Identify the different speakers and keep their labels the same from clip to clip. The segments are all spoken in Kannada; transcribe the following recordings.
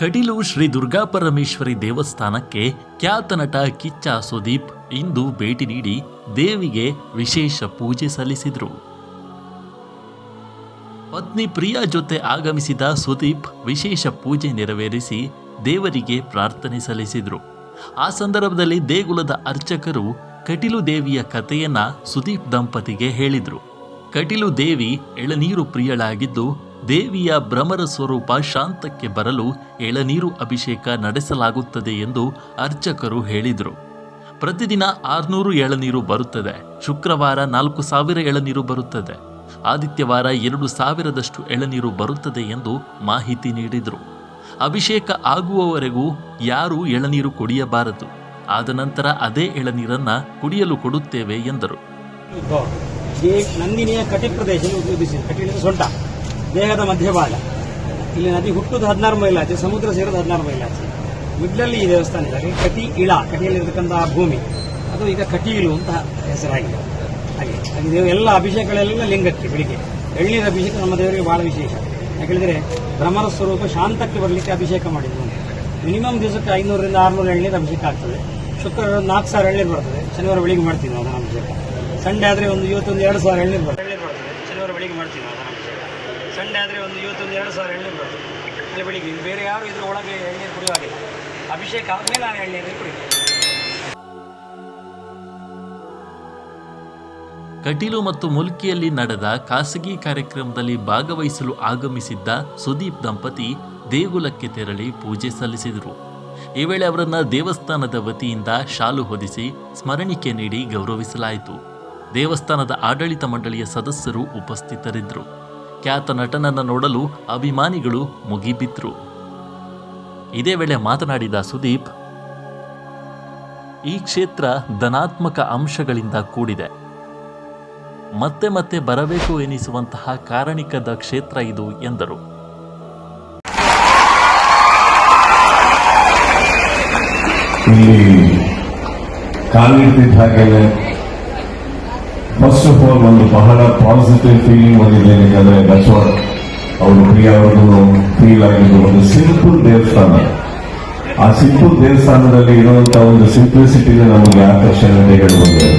Speaker 1: ಕಟೀಲು ಶ್ರೀ ದುರ್ಗಾಪರಮೇಶ್ವರಿ ದೇವಸ್ಥಾನಕ್ಕೆ ಖ್ಯಾತ ನಟ ಕಿಚ್ಚ ಸುದೀಪ್ ಇಂದು ಭೇಟಿ ನೀಡಿ ದೇವಿಗೆ ವಿಶೇಷ ಪೂಜೆ ಸಲ್ಲಿಸಿದರು. ಪತ್ನಿ ಪ್ರಿಯಾ ಜೊತೆ ಆಗಮಿಸಿದ ಸುದೀಪ್ ವಿಶೇಷ ಪೂಜೆ ನೆರವೇರಿಸಿ ದೇವರಿಗೆ ಪ್ರಾರ್ಥನೆ ಸಲ್ಲಿಸಿದರು. ಆ ಸಂದರ್ಭದಲ್ಲಿ ದೇಗುಲದ ಅರ್ಚಕರು ಕಟೀಲು ದೇವಿಯ ಕಥೆಯನ್ನ ಸುದೀಪ್ ದಂಪತಿಗೆ ಹೇಳಿದರು. ಕಟೀಲು ದೇವಿ ಎಳನೀರು ಪ್ರಿಯಳಾಗಿದ್ದು ದೇವಿಯ ಭ್ರಮರ ಸ್ವರೂಪ ಶಾಂತಕ್ಕೆ ಬರಲು ಎಳನೀರು ಅಭಿಷೇಕ ನಡೆಸಲಾಗುತ್ತದೆ ಎಂದು ಅರ್ಚಕರು ಹೇಳಿದರು. ಪ್ರತಿದಿನ 600 ಎಳನೀರು ಬರುತ್ತದೆ. ಶುಕ್ರವಾರ 4000 ಎಳನೀರು ಬರುತ್ತದೆ. ಆದಿತ್ಯವಾರ 2000ದಷ್ಟು ಎಳನೀರು ಬರುತ್ತದೆ ಎಂದು ಮಾಹಿತಿ ನೀಡಿದರು. ಅಭಿಷೇಕ ಆಗುವವರೆಗೂ ಯಾರೂ ಎಳನೀರು ಕುಡಿಯಬಾರದು. ಆದ ನಂತರ ಅದೇ ಎಳನೀರನ್ನ ಕುಡಿಯಲು ಕೊಡುತ್ತೇವೆ ಎಂದರು.
Speaker 2: ನಂದಿನಿಯ ಕಟಿ ಪ್ರದೇಶದಲ್ಲಿ ಉದ್ಭವಿಸಿದೆ. ಕಟಿಲಿನ ಸೊಂಟ ದೇಹದ ಮಧ್ಯಭಾಗ. ಇಲ್ಲಿ ನದಿ ಹುಟ್ಟುದು 16 ಮೈಲಾಚೆ, ಸಮುದ್ರ ಸೇರೋದು 16 ಮೈಲಾಚೆ. ಮಿಡ್ಲಲ್ಲಿ ಈ ದೇವಸ್ಥಾನ ಇದೆ. ಕಟಿ ಇಳ, ಕಟಿಯಲ್ಲಿರತಕ್ಕಂತಹ ಭೂಮಿ ಅದು ಈಗ ಕಟೀಲು ಅಂತ ಹೆಸರಾಗಿದೆ. ಹಾಗೆ ಎಲ್ಲ ಅಭಿಷೇಕಗಳೆಲ್ಲ ಲಿಂಗಕ್ಕೆ ಬೆಳಿಗ್ಗೆ ಎಳ್ನೀರ ಅಭಿಷೇಕ ನಮ್ಮ ದೇವರಿಗೆ ಬಹಳ ವಿಶೇಷ. ಯಾಕೆಂದರೆ ಭ್ರಮರ ಸ್ವರೂಪ ಶಾಂತಕ್ಕೆ ಬರಲಿಕ್ಕೆ ಅಭಿಷೇಕ ಮಾಡಿದ್ದು. ಮಿನಿಮಮ್ ದಿವಸಕ್ಕೆ 500ರಿಂದ 600 ಎಳ್ನೀರು ಅಭಿಷೇಕ ಆಗ್ತದೆ. ಶುಕ್ರವಾರ 4000 ಎಳ್ನೀರು ಬರ್ತದೆ. ಶನಿವಾರ ಬೆಳಿಗ್ಗೆ ಮಾಡ್ತೀವಿ ನಾವು ಅದನ್ನ ಅಭಿಷೇಕ. ಸಂಡೇ ಆದರೆ ಒಂದು 2000 ಎಳ್ನೀರು ಬರ್ತದೆ. ಶನಿವಾರ ಬೆಳಿಗ್ಗೆ ಮಾಡ್ತೀವಿ ನಾವು ಅದನ್ನ ಅಭಿಷೇಕ. ಸಂಡೇ ಆದರೆ ಒಂದು 2000 ಎಳ್ನೀರು ಬರ್ತದೆ. ಅಲ್ಲಿ ಬೆಳಿಗ್ಗೆ ಬೇರೆ ಯಾರು ಇದ್ರ ಒಳಗೆ ಎಳ್ನೀರು ಕುಡಿಯುವಾಗಿಲ್ಲ. ಅಭಿಷೇಕ ಆದಮೇಲೆ ನಾನು ಎಳ್ನೀರು ಕುಡಿತೀನಿ.
Speaker 1: ಕಟೀಲು ಮತ್ತು ಮುಲ್ಕಿಯಲ್ಲಿ ನಡೆದ ಖಾಸಗಿ ಕಾರ್ಯಕ್ರಮದಲ್ಲಿ ಭಾಗವಹಿಸಲು ಆಗಮಿಸಿದ್ದ ಸುದೀಪ್ ದಂಪತಿ ದೇಗುಲಕ್ಕೆ ತೆರಳಿ ಪೂಜೆ ಸಲ್ಲಿಸಿದರು. ಈ ವೇಳೆ ಅವರನ್ನ ದೇವಸ್ಥಾನದ ವತಿಯಿಂದ ಶಾಲು ಹೊದಿಸಿ ಸ್ಮರಣಿಕೆ ನೀಡಿ ಗೌರವಿಸಲಾಯಿತು. ದೇವಸ್ಥಾನದ ಆಡಳಿತ ಮಂಡಳಿಯ ಸದಸ್ಯರು ಉಪಸ್ಥಿತರಿದ್ದರು. ಖ್ಯಾತ ನಟನನ್ನು ನೋಡಲು ಅಭಿಮಾನಿಗಳು ಮುಗಿಬಿದ್ರು. ಇದೇ ವೇಳೆ ಮಾತನಾಡಿದ ಸುದೀಪ್, ಈ ಕ್ಷೇತ್ರ ಧನಾತ್ಮಕ ಅಂಶಗಳಿಂದ ಕೂಡಿದೆ. ಮತ್ತೆ ಮತ್ತೆ ಬರಬೇಕು ಎನಿಸುವಂತಹ ಕಾರಣಿಕದ ಕ್ಷೇತ್ರ ಇದು ಎಂದರು.
Speaker 3: ಇಲ್ಲಿ ಕಾಲಿಟ್ಟಿದ್ದ ಹಾಗೆಯೇ ಫಸ್ಟ್ ಆಫ್ ಆಲ್ ಒಂದು ಬಹಳ ಪಾಸಿಟಿವ್ ಫೀಲಿಂಗ್ ಬಂದಿದೆ. ಯಾಕಂದ್ರೆ ದಟ್ಸ್ ವಾಟ್ ಅವರು ಪ್ರಿಯ ಅವ್ರಿಗೂ ಫೀಲ್ ಆಗಿದ್ದು. ಒಂದು ಸಿಂಪಲ್ ದೇವಸ್ಥಾನ, ಆ ಸಿಂಪಲ್ ದೇವಸ್ಥಾನದಲ್ಲಿ ಇರುವಂತಹ ಒಂದು ಸಿಂಪ್ಲಿಸಿಟಿಗೆ ನಮಗೆ ಆಕರ್ಷಣೆ ಬಂದಿದೆ.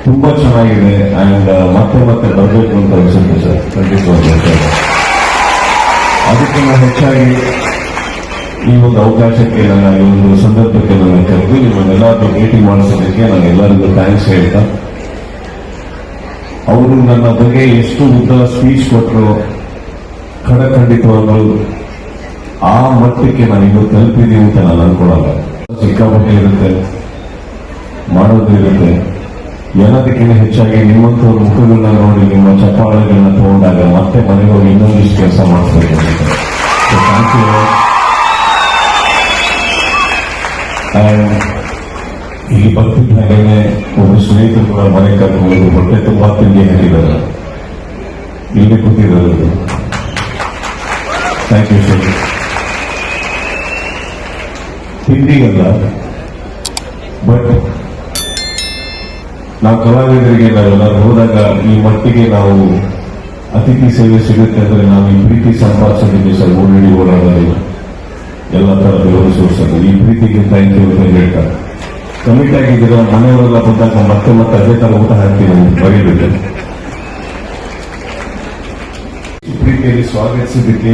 Speaker 3: ತುಂಬಾ ಚೆನ್ನಾಗಿದೆ. ಅಂಡ್ ಮತ್ತೆ ಮತ್ತೆ ಬರಬೇಕು ಅಂತ ಅನಿಸುತ್ತೆ ಸರ್. ಖಂಡಿತವಾಗಿ ಅದಕ್ಕಿಂತ ಹೆಚ್ಚಾಗಿ ಈ ಒಂದು ಅವಕಾಶಕ್ಕೆ ನನ್ನ ಈ ಒಂದು ಸಂದರ್ಭಕ್ಕೆ ನನ್ನ ಕರೆದು ನಿಮ್ಮನ್ನೆಲ್ಲರೂ ಭೇಟಿ ಮಾಡಿಸೋದಕ್ಕೆ ನಾನು ಎಲ್ಲರಿಗೂ ಥ್ಯಾಂಕ್ಸ್ ಹೇಳ್ತಾ, ಅವರು ನನ್ನ ಬಗ್ಗೆ ಎಷ್ಟು ಉದ್ದ ಸ್ಪೀಚ್ ಕೊಟ್ಟರು ಖಂಡಿತವಾಗಲು ಆ ಮಟ್ಟಕ್ಕೆ ನಾನು ಇವತ್ತು ತಲುಪಿದ್ದೀನಿ ಅಂತ ನಾನು ಅನ್ಕೊಳ್ಳಲ್ಲ. ಸಿಕ್ಕಾಪಟ್ಟೆ ಇರುತ್ತೆ, ಮಾಡೋದು ಇರುತ್ತೆ. ಎಲ್ಲದಕ್ಕಿಂತ ಹೆಚ್ಚಾಗಿ ನಿಮ್ಮಂಥವ್ರ ಮುಖಗಳನ್ನ ನೋಡಿ ನಿಮ್ಮ ಚಪ್ಪಾಳೆಗಳನ್ನ ತಗೊಂಡಾಗ ಮತ್ತೆ ಮನೆಗೆ ಹೋಗಿ ಇನ್ನೊಂದಿಷ್ಟು ಕೆಲಸ ಮಾಡಿಸ್ಬೇಕು. Thank you. ಇಲ್ಲಿ ಬರ್ತಿದ್ದ ಹಾಗೇನೆ ಒಬ್ಬರು ಸ್ನೇಹಿತರು ಕೂಡ ಮನೆ ಕರ್ಕೊಂಡು ಹೊಟ್ಟೆ ತುಂಬಾ ತಿಂಡಿ ಹಾಕಿದ್ದಾರೆ. ಇಲ್ಲಿ ಕೂತಿರೋದು. Thank you sir. ತಿಂಡಿಗಲ್ಲ, ಬಟ್ ನಾವು ಕಲಾವಿದರಿಗೆ ನಾವೆಲ್ಲರೂ ಹೋದಾಗ ಈ ಮಟ್ಟಿಗೆ ನಾವು ಅತಿಥಿ ಸೇವೆ ಸಿಗುತ್ತೆ ಅಂದ್ರೆ ನಾವು ಈ ಪ್ರೀತಿ ಸಂಪಾದಿಸೋದಕ್ಕೆ ಸರ್ ಓಡಾಡೋದಿಲ್ಲ. ಎಲ್ಲ ತರದ ಸೋರ್ಸೋದು. ಈ ಪ್ರೀತಿಗೆ ಥ್ಯಾಂಕ್ ಯು ಅಂತ ಹೇಳ್ತಾರೆ. ಕಮಿಟ್ ಆಗಿದ್ದೀರ ಮನೆಯವರೆಲ್ಲ ಬಂದಾಗ ಮತ್ತೆ ಮತ್ತೆ ಅದೇ ತರ ಊಟ ಹಾಕ್ತೀವಿ ಬರೀಬೇಕು. ಪ್ರೀತಿಯಲ್ಲಿ ಸ್ವಾಗತಿಸಿದ್ದಕ್ಕೆ,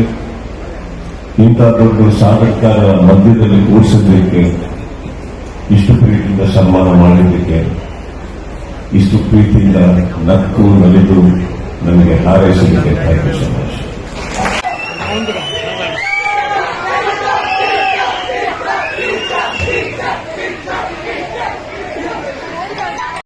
Speaker 3: ಇಂಥ ದೊಡ್ಡ ಸಾಧಕರ ಮಧ್ಯದಲ್ಲಿ ಕೂರಿಸಿದ್ದಕ್ಕೆ, ಇಷ್ಟು ಪ್ರೀತಿಯಿಂದ ಸನ್ಮಾನ ಮಾಡಿದ್ದಕ್ಕೆ, ಇಷ್ಟು ಪ್ರೀತಿಯಿಂದ ನಕ್ಕು ನಲಿದು ನನಗೆ ಹಾರೈಸಲಿಕ್ಕೆ ಥ್ಯಾಂಕ್ ಯು ಸೊ ಮಚ್.